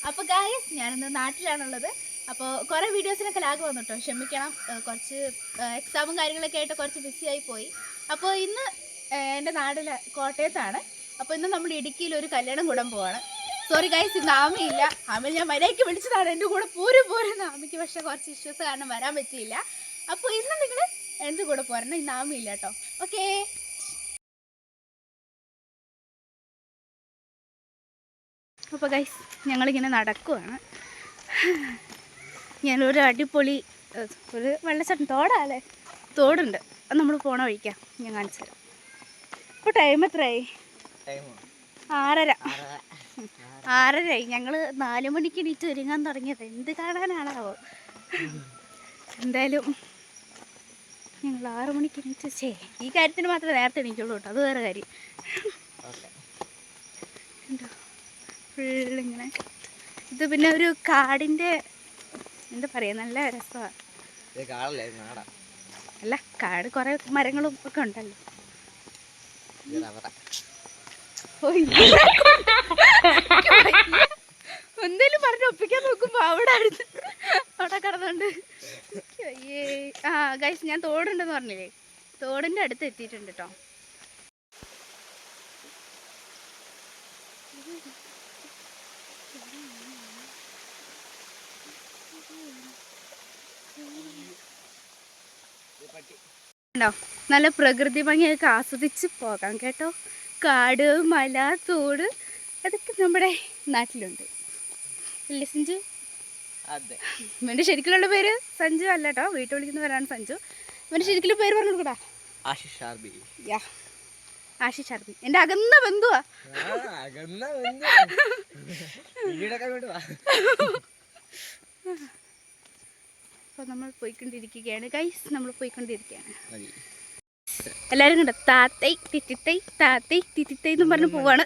അപ്പോൾ ഗായ്സ് ഞാനിന്ന് നാട്ടിലാണുള്ളത്. അപ്പോൾ കുറേ വീഡിയോസിനൊക്കെ ലാഗ് വന്നു കേട്ടോ, ക്ഷമിക്കണം. കുറച്ച് എക്സാമും കാര്യങ്ങളൊക്കെ ആയിട്ട് കുറച്ച് ബിസിയായി പോയി. അപ്പോൾ ഇന്ന് എൻ്റെ നാട്ടിൽ കോട്ടയത്താണ്. അപ്പോൾ ഇന്ന് നമ്മൾ ഇടുക്കിയിൽ ഒരു കല്യാണം കൂടാൻ പോവാണ്. സോറി ഗൈസ്, ഇന്ന് ആമയില്ല. ആമയിൽ ഞാൻ മര്യാദയ്ക്ക് വിളിച്ചതാണ് എൻ്റെ കൂടെ പോരുന്ന ആമയ്ക്ക്, പക്ഷേ കുറച്ച് ഇഷ്യൂസ് കാരണം വരാൻ പറ്റിയില്ല. അപ്പോൾ ഇന്ന് നിങ്ങൾ എൻ്റെ കൂടെ പോരണം, ഇന്ന് ആമയില്ല കേട്ടോ. ഓക്കേ. അപ്പോൾ ഗൈസ് ഞങ്ങളിങ്ങനെ നടക്കുവാണ്. ഞാനൊരു അടിപൊളി ഒരു വെള്ളച്ചാട്ടം തോടാല്ലേ, തോടുണ്ട്, അത് നമ്മൾ പോണ വഴിക്കാം. ഞാൻ കാണിച്ചു തരാം. ഇപ്പോൾ ടൈം എത്രയായി? 6:30. ഞങ്ങൾ 4 മണിക്ക് എണീറ്റ് ഒരുങ്ങാൻ തുടങ്ങിയത്. എന്ത് കാണാനാണാവോ. എന്തായാലും ഞങ്ങൾ 6 മണിക്ക് എണീറ്റ് ഈ കാര്യത്തിന് മാത്രമേ നേരത്തെ എണീക്കുള്ളൂ കേട്ടോ, അത് വേറെ കാര്യം. ഫുള്ളിങ്ങനെ ഇത് പിന്നെ ഒരു കാടിൻ്റെ എന്താ പറയുക, നല്ല രസമാണ്. അല്ല, കാട് കുറേ മരങ്ങളും ഒക്കെ ഉണ്ടല്ലോ. എന്തേലും പറഞ്ഞ് ഒപ്പിക്കാൻ നോക്കുമ്പോൾ അവിടെ കടന്നുണ്ട്. ആ ഗൈസ്, ഞാൻ തോടുണ്ടെന്ന് പറഞ്ഞില്ലേ, തോടിൻ്റെ അടുത്ത് എത്തിയിട്ടുണ്ട് കേട്ടോ. ോ നല്ല പ്രകൃതി ഭംഗിയൊക്കെ ആസ്വദിച്ച് പോകാം കേട്ടോ. കാട്, മല, തോട് അതൊക്കെ നമ്മുടെ നാട്ടിലുണ്ട് അല്ലേ സഞ്ജു? ഇവൻ്റെ ശരിക്കുള്ള പേര് സഞ്ജു അല്ല കേട്ടോ, വീട്ടിൽ വിളിക്കുന്നവരാണ് സഞ്ജു. ഇവൻ്റെ ശരിക്കുള്ള പേര് പറഞ്ഞു കൊടുക്കടാ. ആശിഷ് അർബി. എൻ്റെ അകന്ന ബന്ധുവാ. അപ്പോൾ നമ്മൾ പോയിക്കൊണ്ടിരിക്കുകയാണ് ഗൈസ്, നമ്മൾ പോയിക്കൊണ്ടിരിക്കുകയാണ്. എല്ലാവരും കണ്ടോ, താത്തൈ തിത്തിത്തൈ എന്നും പറഞ്ഞ് പോവാണ്.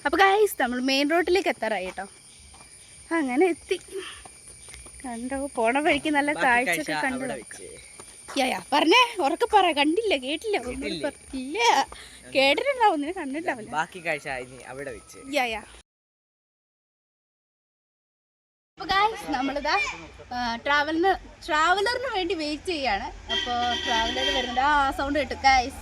അപ്പോൾ ഗൈസ് നമ്മൾ മെയിൻ റോഡിലേക്ക് എത്താറായി കേട്ടോ. അങ്ങനെ എത്തി. കണ്ടോ, പോണ വഴിക്ക് നല്ല കാഴ്ചയൊക്കെ കണ്ടു. പറഞ്ഞേ, ഉറക്കെ പറ. കണ്ടില്ല, കേട്ടില്ല? ഇല്ല, കേട്ടിട്ടുണ്ടാവും, നിന്നെ കണ്ടിട്ടുണ്ടാവില്ല. അപ്പോൾ ഗൈസ് നമ്മളിതാ ട്രാവലറിന് വേണ്ടി വെയിറ്റ് ചെയ്യാണ്. അപ്പോൾ ട്രാവലർ വരുന്നുണ്ട്. ആ സൗണ്ട് കേട്ടു ഗൈസ്.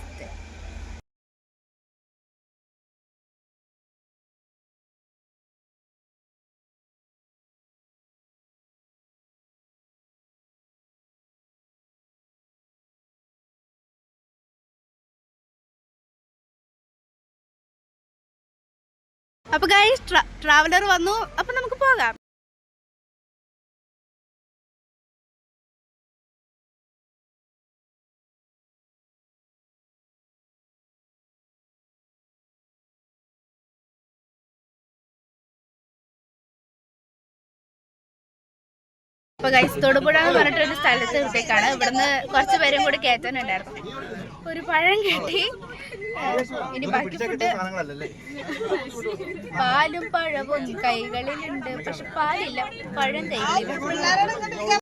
അപ്പോൾ ഗൈസ് ട്രാവലർ വന്നു. അപ്പോൾ നമുക്ക് പോകാം. അപ്പോൾ ഗൈസ് തൊടുപുഴ എന്ന് പറഞ്ഞിട്ടൊരു സ്ഥലത്ത് ഇവിടേക്കാണ്. ഇവിടുന്ന് കുറച്ച് പേരും കൂടി കയറ്റാനുണ്ടായിരുന്നു. ഒരു പഴം കിട്ടി. ഇനി ബാക്കി ഫുഡ് പാലും പഴവും കൈകളിലുണ്ട്, പക്ഷെ പാലില്ല, പഴം കൈകളിലുണ്ട്.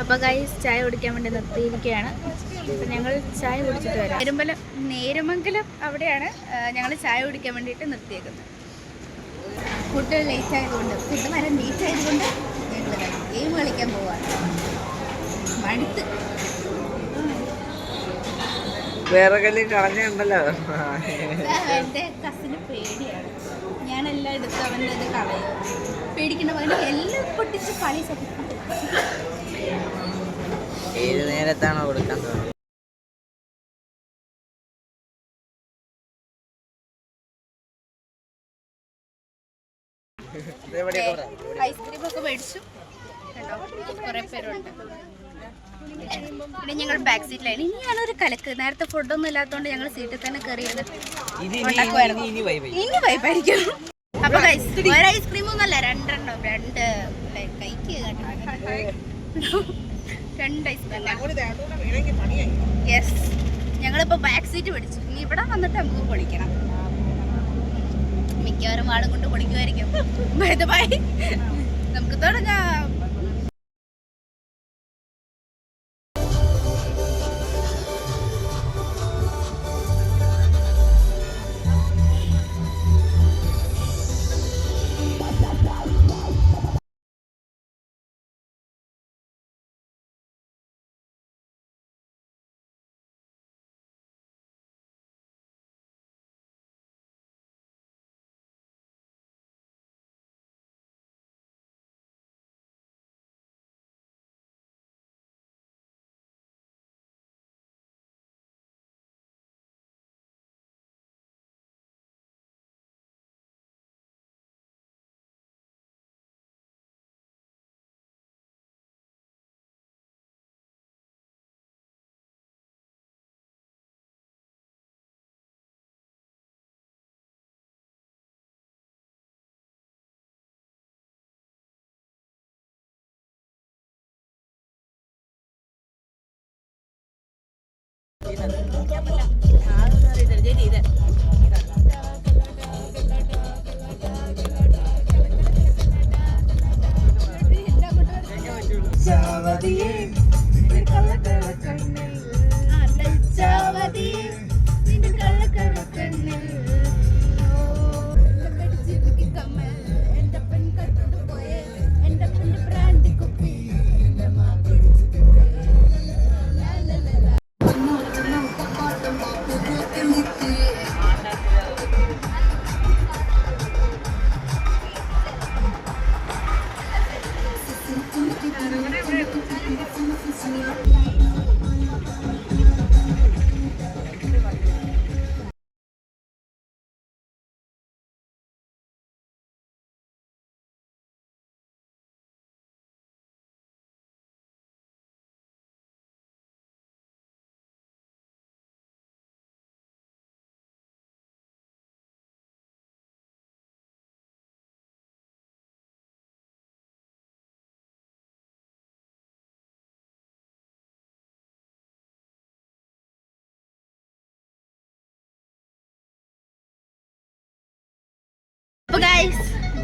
അപ്പോൾ ഗൈസ് ചായ കുടിക്കാൻ വേണ്ടി നിർത്തിയിരിക്കുകയാണ്. അപ്പോൾ ഞങ്ങൾ ചായ കുടിച്ചിട്ട് വരാം. നേരമംഗലം അവിടെയാണ് ഞങ്ങൾ ചായ കുടിക്കാൻ വേണ്ടിയിട്ട് നിർത്തിയേക്കുന്നത്. ഫുഡ് ലേറ്റ് ആയതുകൊണ്ട്, ഫുഡ് വരാൻ ലേറ്റ് ആയതുകൊണ്ട് ഞങ്ങൾ ഗെയിം കളിക്കാൻ പോവാണ്. മടുത്ത് വേറെ കല്ല് കളഞ്ഞുണ്ടല്ലോ. എന്റെ കസിന് പേടിയാണ്, ഞാനെല്ലാം എടുത്ത് അവൻ്റെ ഇത് കളയും. പേടിക്കണ്ട മകനെ, എല്ലാം പൊട്ടിച്ച് കളി സെറ്റ്. ഏത് നേരത്താണോ കൊടുക്കാൻ തോന്നുന്നത്? ഐസ്ക്രീം ഒക്കെ മേടിച്ചു കേട്ടോ, കുറെ പേരുണ്ട്. പിന്നെ ഞങ്ങൾ ബാക്ക് സീറ്റിലായി. ഇനിയാണ് ഒരു കലക്ക്. നേരത്തെ ഫുഡൊന്നും ഇല്ലാത്തതുകൊണ്ട് ഞങ്ങൾ സീറ്റിൽ തന്നെ കയറിയത് ഇനി വൈബായിരിക്കും. അപ്പൊ ഒരു ഐസ്ക്രീം ഒന്നല്ല, രണ്ടെണ്ണം, രണ്ട് കൈക്ക് രണ്ട് ഐസ്ക്രീം. യെസ്, ഞങ്ങളിപ്പോ ബാക്ക് സീറ്റ് പിടിച്ചു. ഇനി ഇവിടെ വന്നിട്ട് നമുക്ക് പൊളിക്കണം. മിക്കവാറും ആളും കൊണ്ട് പൊളിക്കുമായിരിക്കും. നമുക്ക് തുടങ്ങാം.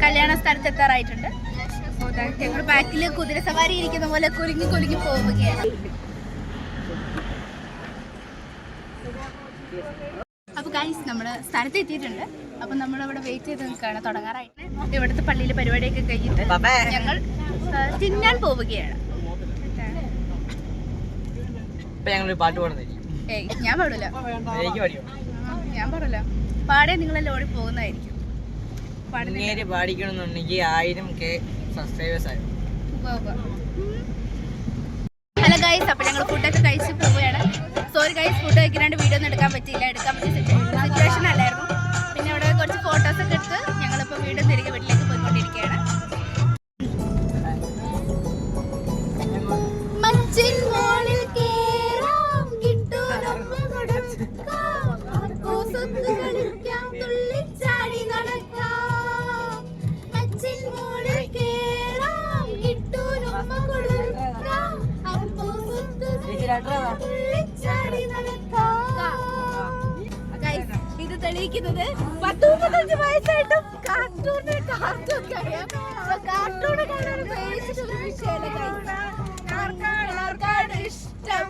കല്യാണ സ്ഥലത്ത് എത്താറായിട്ടുണ്ട്. ഞങ്ങൾ ബാക്കിൽ കുതിര സവാരി ഇരിക്കുന്ന പോലെ കുലുങ്ങി കുലുങ്ങി പോവുകയാണ്. അപ്പൊ ഗൈസ്, നമ്മള് സ്ഥലത്ത് എത്തിയിട്ടുണ്ട്. അപ്പൊ നമ്മളിവിടെ വെയിറ്റ് ചെയ്ത് നിൽക്കുകയാണ്, തുടങ്ങാറായിട്ട്. ഇവിടുത്തെ പള്ളിയിലെ പരിപാടിയൊക്കെ കഴിഞ്ഞിട്ട് ഞങ്ങൾ തിന്നാൻ പോവുകയാണ്. ഏയ്, ഞാൻ പാടില്ല. ഞാൻ പാടില്ല. പാടേ നിങ്ങളെല്ലാം ഓടി പോകുന്നതായിരിക്കും. പാടിക്കണമെന്നുണ്ടെങ്കിൽ 1000K സബ്സ്ക്രൈബേഴ്സ് ആയി. ഹലോ ഗൈസ്, അപ്പോൾ ഞങ്ങൾ ഫുഡൊക്കെ കഴിച്ച് പോവുകയാണ്. സോറി ഗൈസ്, ഫുഡ് കഴിക്കാണ്ട് വീഡിയോ ഒന്നും എടുക്കാൻ പറ്റിയ സിറ്റുവേഷൻ അല്ലായിരുന്നു. പിന്നെ ഇവിടെ കുറച്ച് ഫോട്ടോസൊക്കെ എടുത്ത് ഞങ്ങളിപ്പോൾ വീണ്ടും തിരികെ വീട്ടിലേക്ക് പോയിക്കൊണ്ടിരിക്കുകയാണ്. ഇത് തെളിയിക്കുന്നത് 10-35 വയസ്സായിട്ടും കാർട്ടൂൺ അറിയാം. കാർട്ടൂൺ കാണാൻ ഒരു വിഷയമല്ല. ആർക്കാണ് ഇഷ്ടം?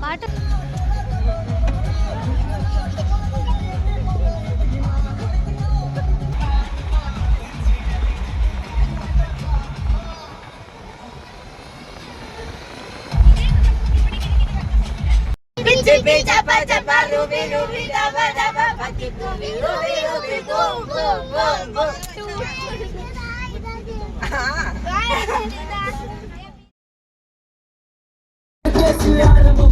പാട്ട് Yes, we are the